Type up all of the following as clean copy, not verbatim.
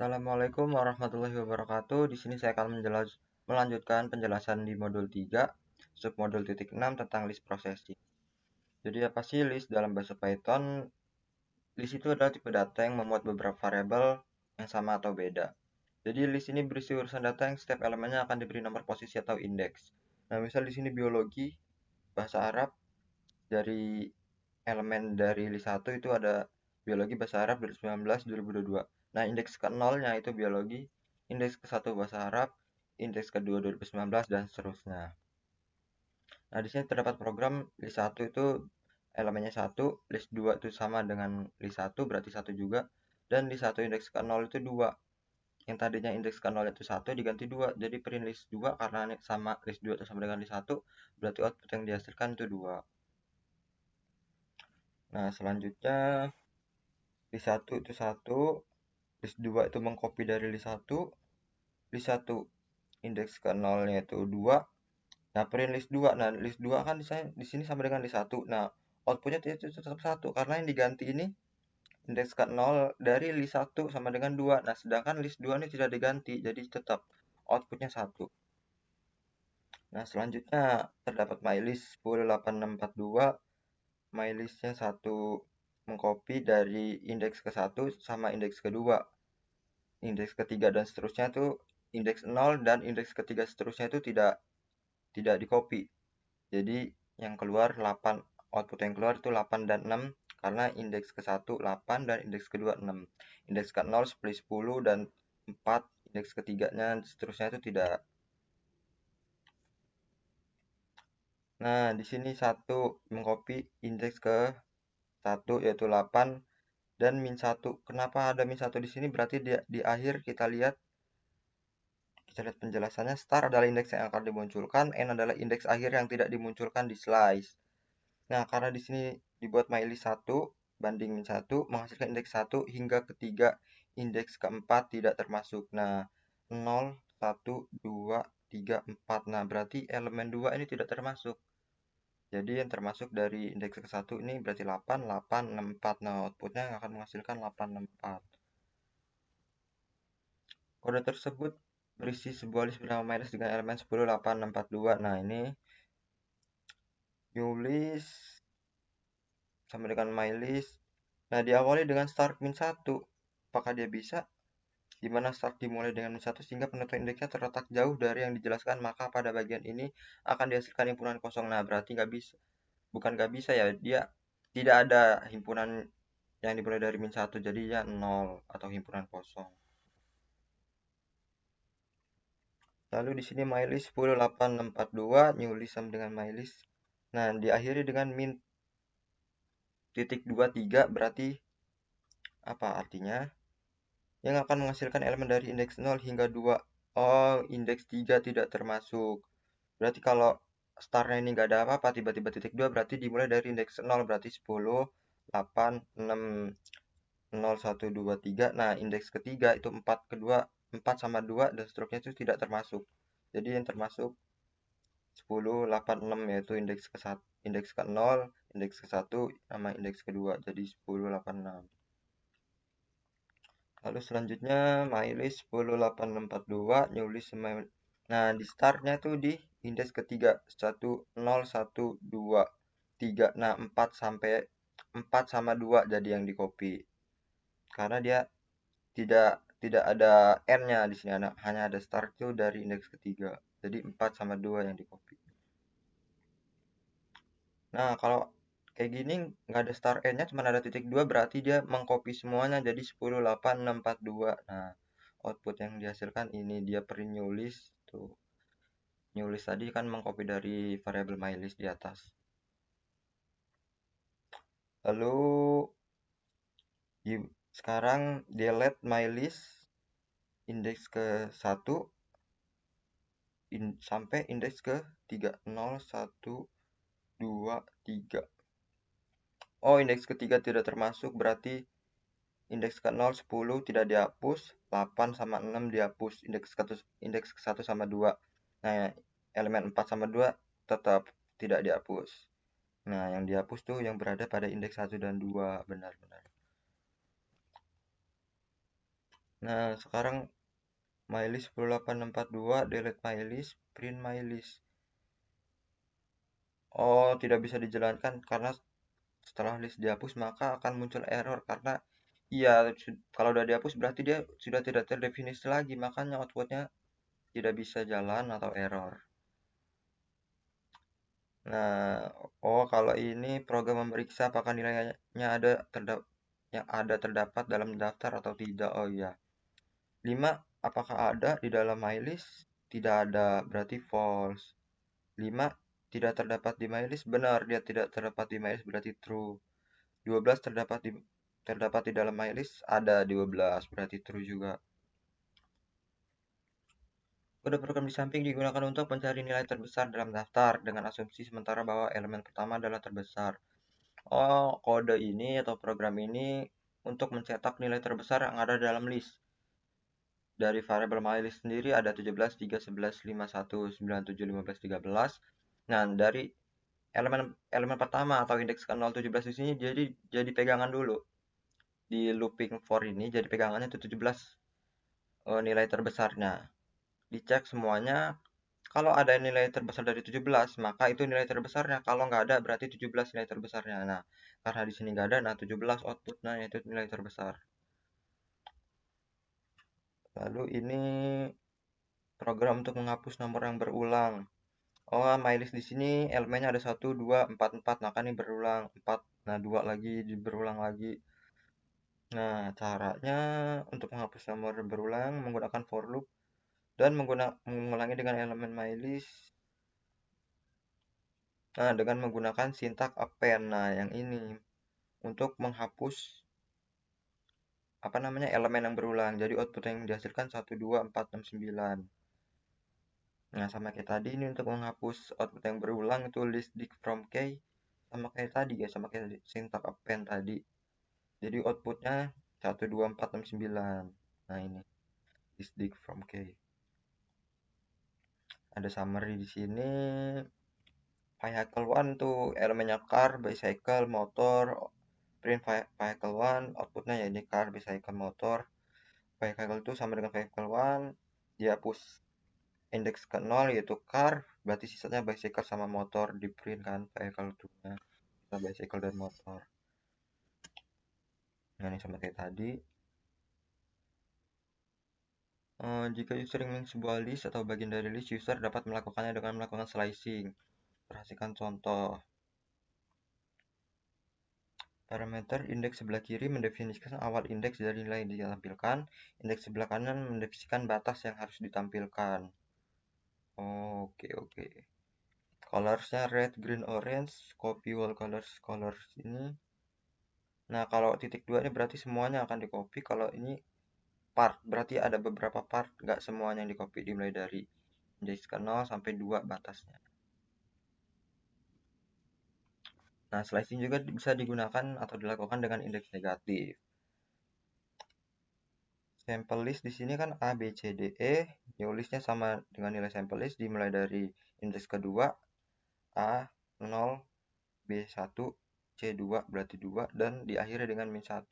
Assalamualaikum warahmatullahi wabarakatuh. Di sini saya akan melanjutkan penjelasan di modul 3, submodul titik 6 tentang list processing. Jadi apa sih list dalam bahasa Python? List itu adalah tipe data yang memuat beberapa variabel yang sama atau beda. Jadi list ini berisi urusan data yang setiap elemennya akan diberi nomor posisi atau indeks. Nah, misal di sini biologi, bahasa Arab, dari elemen dari list 1 itu ada biologi bahasa Arab 2019 2022. Nah, indeks ke-0-nya itu biologi, indeks ke-1 bahasa Arab, indeks ke-2 2019 dan seterusnya. Nah, di sini terdapat program list 1 itu elemennya 1, list 2 itu sama dengan list 1 berarti 1 juga, dan list 1 indeks ke-0 itu 2. Yang tadinya indeks ke-0 itu 1 diganti 2. Jadi print list 2 karena sama list 2 itu sama dengan list 1, berarti output yang dihasilkan itu 2. Nah, selanjutnya list 1 itu 1, list 2 itu mengcopy dari list 1, list 1 indeks ke 0-nya itu 2. Nah, print list 2. Nah, list 2 kan di sini sama dengan list 1. Nah, outputnya itu tetap 1 karena yang diganti ini indeks ke 0 dari list 1 sama dengan 2. Nah, sedangkan list 2 ini tidak diganti, jadi tetap outputnya 1. Nah, selanjutnya terdapat mylist 108642. Mylistnya 1 mengcopy dari indeks ke-1 sama indeks ke-2. Indeks ketiga dan seterusnya itu indeks 0 dan indeks ketiga seterusnya itu tidak di copy. Jadi yang keluar 8, output yang keluar itu 8 dan 6 karena indeks ke-1 8 dan indeks kedua 6. Indeks ke-0 10 dan 4, indeks ketiganya seterusnya itu tidak. Nah, di sini 1 mengcopy indeks ke 1 yaitu 8 dan min 1. Kenapa ada min 1 di sini? Berarti di akhir kita lihat penjelasannya. Star adalah indeks yang akan dimunculkan, n adalah indeks akhir yang tidak dimunculkan di slice. Nah, karena di sini dibuat mylist 1 banding min 1 menghasilkan indeks 1 hingga ketiga indeks keempat tidak termasuk. Nah, 0, 1, 2, 3, 4. Nah, berarti elemen 2 ini tidak termasuk. Jadi yang termasuk dari indeks ke-1 ini berarti 8, 8, 6, 4. Nah, outputnya akan menghasilkan 8, 6, 4. Kode tersebut berisi sebuah list bernama mylist dengan elemen 10, 8, 6, 4, 2. Nah, ini new list sama dengan mylist. Nah, diawali dengan start min 1. Apakah dia bisa? Di mana start dimulai dengan min 1 sehingga penentuan indeksnya terletak jauh dari yang dijelaskan, maka pada bagian ini akan dihasilkan himpunan kosong. Nah, berarti nggak bisa. Bukan nggak bisa ya, dia tidak ada himpunan yang dimulai dari min 1, jadi ya 0 atau himpunan kosong. Lalu di sini mylist 108642 new list sama dengan mylist. Nah, diakhiri dengan min titik 23 berarti apa artinya? Yang akan menghasilkan elemen dari indeks 0 hingga 2. Oh, indeks 3 tidak termasuk. Berarti kalau startnya ini nggak ada apa-apa, tiba-tiba titik 2 berarti dimulai dari indeks 0, berarti 10, 8, 6, 0, 1, 2, 3. Nah, indeks ketiga itu 4 kedua, 4 sama 2 dan seterusnya itu tidak termasuk. Jadi yang termasuk 10, 8, 6 yaitu indeks ke-1, indeks ke-0, indeks ke-1 sama indeks kedua. Jadi 10, 8, 6. Lalu selanjutnya mylist 108642 new list. Nah, di startnya tuh di indeks ketiga 1, 0, 1, 2, 3. Nah, 4 sampai 4 sama 2 jadi yang di copy. Karena dia tidak tidak ada n-nya di sini, hanya ada start itu dari indeks ketiga. Jadi 4 sama 2 yang di copy. Nah, kalau kayak gini nggak ada start n-nya, cuma ada titik 2, berarti dia mengcopy semuanya jadi 10, 8, 6, 4, 2. Nah, output yang dihasilkan ini dia print new list tuh. New list tadi kan mengcopy dari variabel mylist di atas. Lalu sekarang delete mylist indeks ke 1 sampai indeks ke 3, 0, 1, 2, 3. Oh, indeks ketiga tidak termasuk, berarti indeks ke-0 10 tidak dihapus, 8 sama 6 dihapus, indeks ke-1 sama 2. Nah, elemen 4 sama 2 tetap tidak dihapus. Nah, yang dihapus tuh yang berada pada indeks 1 dan 2, benar-benar. Nah, sekarang mylist 10862 delete mylist, print mylist. Oh, tidak bisa dijalankan karena setelah list dihapus maka akan muncul error karena iya, kalau udah dihapus berarti dia sudah tidak terdefinisi lagi, makanya outputnya tidak bisa jalan atau error. Nah, oh kalau ini program memeriksa apakah nilainya yang ada terdapat dalam daftar atau tidak. Oh iya. 5. Apakah ada di dalam mylist? Tidak ada, berarti false. 5. Tidak terdapat di mylist, benar, dia tidak terdapat di mylist berarti true. 12 terdapat di dalam mylist, ada 12 berarti true juga. Kode program di samping digunakan untuk mencari nilai terbesar dalam daftar dengan asumsi sementara bahwa elemen pertama adalah terbesar. Oh, kode ini atau program ini untuk mencetak nilai terbesar yang ada dalam list. Dari variabel mylist sendiri ada 17, 3, 11, 5, 1, 9, 7, 15, 13. Nah, dari elemen elemen pertama atau indeks ke 0, 17 di sini jadi pegangan dulu. Di looping for ini jadi pegangannya itu 17 nilai terbesarnya. Dicek semuanya. Kalau ada nilai terbesar dari 17, maka itu nilai terbesarnya. Kalau nggak ada, berarti 17 nilai terbesarnya. Nah, karena di sini nggak ada, nah 17 outputnya itu nilai terbesar. Lalu ini program untuk menghapus nomor yang berulang. Oh, mylist di sini elemennya ada 1, 2, 4, 4. Maka ini berulang 4. Nah, 2 lagi, berulang lagi. Nah, caranya untuk menghapus nomor berulang menggunakan for loop dan mengulangi dengan elemen mylist. Nah, dengan menggunakan sintak append. Nah, yang ini untuk menghapus elemen yang berulang. Jadi output yang dihasilkan 1, 2, 4, 6, 9. Nah, sama kayak tadi ini untuk menghapus output yang berulang itu list dig from key sama kayak tadi ya, sama kayak syntax append tadi. Jadi outputnya 1, 2, 4, 6, 9. Nah, ini list dig from key. Ada summary di sini. Vehicle 1 tuh elemennya car, bicycle, motor. Print vehicle 1, outputnya ya ini car, bicycle, motor. Vehicle 2 sama dengan vehicle 1. Dihapus indeks ke 0 yaitu car, berarti sisanya bicycle sama motor di print kan vehicle 2 nya kita bicycle dan motor. Nah, ini sama kayak tadi. Jika user ingin sebuah list atau bagian dari list, user dapat melakukannya dengan melakukan slicing. Perhatikan contoh. Parameter indeks sebelah kiri mendefinisikan awal indeks dari nilai yang ditampilkan. Indeks sebelah kanan mendefinisikan batas yang harus ditampilkan. Oke. Colorsnya red, green, orange. Copy wall colors ini. Nah, kalau titik 2 ini berarti semuanya akan di copy. Kalau ini part, berarti ada beberapa part, nggak semuanya yang di copy, dimulai dari indeks ke 0 sampai 2 batasnya. Nah, slicing juga bisa digunakan atau dilakukan dengan indeks negatif. Sampel list di sini kan A, B, C, D, E. New listnya sama dengan nilai sampel list dimulai dari indeks kedua A 0, B 1, C 2 berarti 2 dan diakhiri dengan min 1.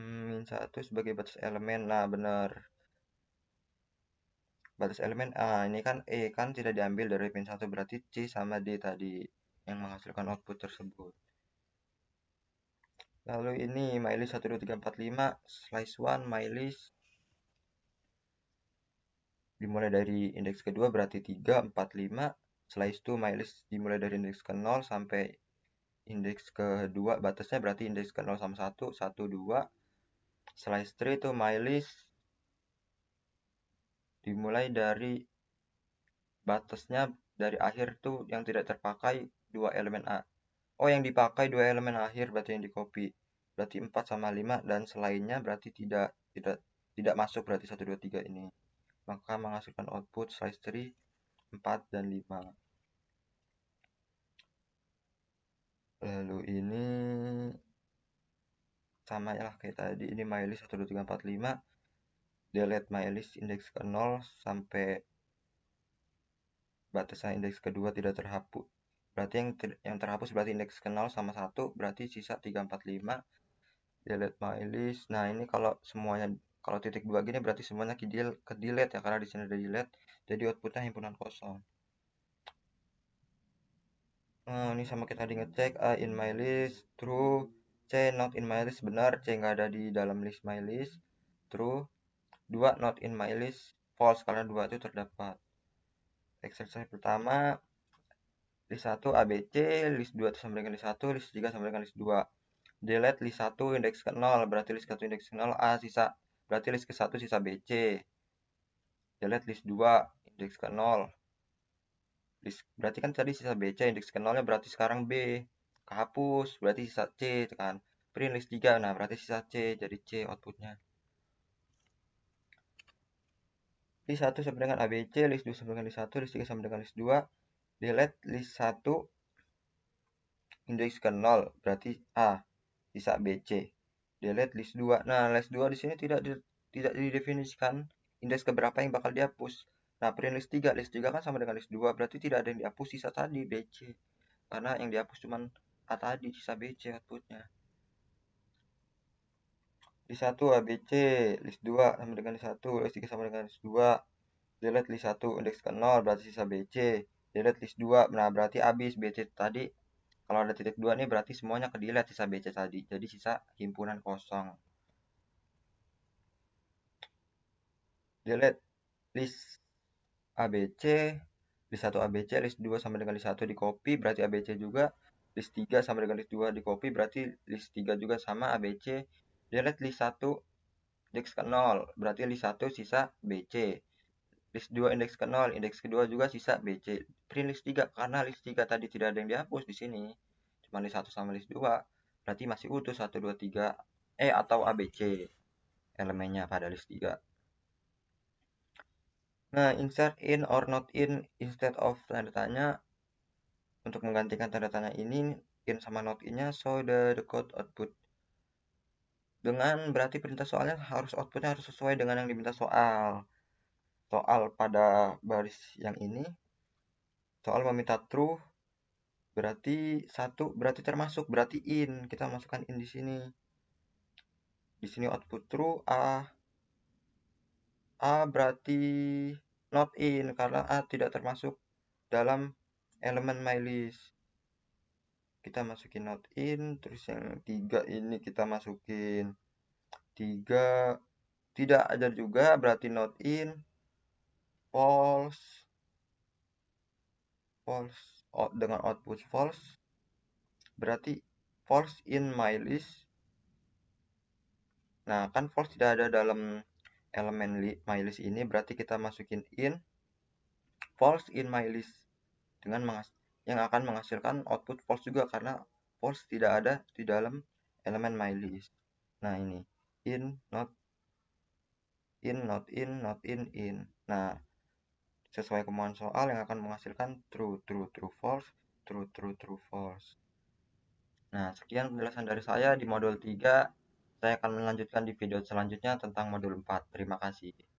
Min 1 sebagai batas elemen. Nah, benar. Batas elemen ini kan E kan tidak diambil dari min 1 berarti C sama D tadi yang menghasilkan output tersebut. Lalu ini mylist 1, 2, 3, 4, 5 slice 1 mylist dimulai dari indeks kedua berarti 3, 4, 5. Slice 2 mylist dimulai dari indeks ke 0 sampai indeks kedua batasnya berarti indeks ke 0 sama 1, 1, 2. Slice 3 itu mylist dimulai dari batasnya dari akhir tuh yang tidak terpakai 2 elemen A. Oh, yang dipakai 2 elemen akhir berarti yang di copy. Berarti 4 sama 5 dan selainnya berarti tidak masuk berarti 1, 2, 3 ini. Maka menghasilkan output slice 3 4 dan 5. Lalu ini sama ya lah kayak tadi, ini mylist 1, 2, 3, 4, 5 delete mylist indeks ke 0 sampai batasan indeks kedua tidak terhapus. Berarti yang terhapus berarti indeks ke 0 sama 1 berarti sisa 3, 4, 5 delete mylist. Nah, ini kalau semuanya Kalau titik 2 gini berarti semuanya ke delete ya, karena di sini ada delete, jadi outputnya himpunan kosong. Ini sama kita tadi ngecek A in my list, true. C not in my list, benar. C nggak ada di dalam list my list, true. 2 not in my list, false, karena 2 itu terdapat. Exercise pertama, list 1 ABC, list 2 itu sama dengan list 1, list 3 sama dengan list 2. Delete list 1 indeks ke 0, berarti list 1 indeks ke 0 A sisa, berarti list ke 1 sisa BC. Delete list 2 indeks ke 0. Berarti kan tadi sisa BC, indeks ke 0 nya berarti sekarang B. Kehapus, berarti sisa C kan. Print list 3, nah berarti sisa C, jadi C outputnya. List 1 sama dengan ABC, list 2 sama dengan list 1, list 3 sama dengan list 2. Delete list 1 indeks ke 0, berarti A, sisa BC. Delete list 2. Nah, list 2 di sini tidak didefinisikan indeks keberapa yang bakal dihapus. Nah, print list 3. List 3 kan sama dengan list 2, berarti tidak ada yang dihapus, sisa tadi BC. Karena yang dihapus cuma A tadi, sisa BC outputnya. List 1 ABC, list 2 sama dengan list 1, list 3 sama dengan list 2. Delete list 1 indeks ke 0, berarti sisa BC. Delete list 2, nah berarti habis BC tadi. Kalau ada titik 2 nih berarti semuanya ke delete sisa BC tadi. Jadi sisa himpunan kosong. Delete list ABC, list 1 ABC, list 2 sama dengan list 1 di copy, berarti ABC juga. List 3 sama dengan list 2 di copy, berarti list 3 juga sama ABC. Delete list 1 indeks ke 0, berarti list 1 sisa BC. List 2 indeks ke 0, indeks kedua juga sisa BC. Print list 3, karena list 3 tadi tidak ada yang dihapus di sini. Cuma list 1 sama list 2. Berarti masih utuh 1, 2, 3. Atau ABC elemennya pada list 3. Nah, insert in or not in instead of tanda tanya. Untuk menggantikan tanda tanya ini, in sama not in-nya show the code output. Dengan berarti perintah soalnya outputnya harus sesuai dengan yang diminta soal. Soal pada baris yang ini, soal meminta true, berarti satu berarti termasuk, berarti in. Kita masukkan in di sini. Di sini output true, A berarti not in karena A tidak termasuk dalam elemen my list. Kita masukin not in, terus yang 3 ini kita masukin 3 tidak ada juga, berarti not in, false, dengan output false, berarti false in my list. Nah, kan false tidak ada dalam elemen my list ini, berarti kita masukin in false in my list dengan yang akan menghasilkan output false juga karena false tidak ada di dalam elemen my list. Nah, ini in not in not in not in. Nah, sesuai kemauan soal yang akan menghasilkan true true true false true true true false. Nah, sekian penjelasan dari saya di modul 3. Saya akan melanjutkan di video selanjutnya tentang modul 4. Terima kasih.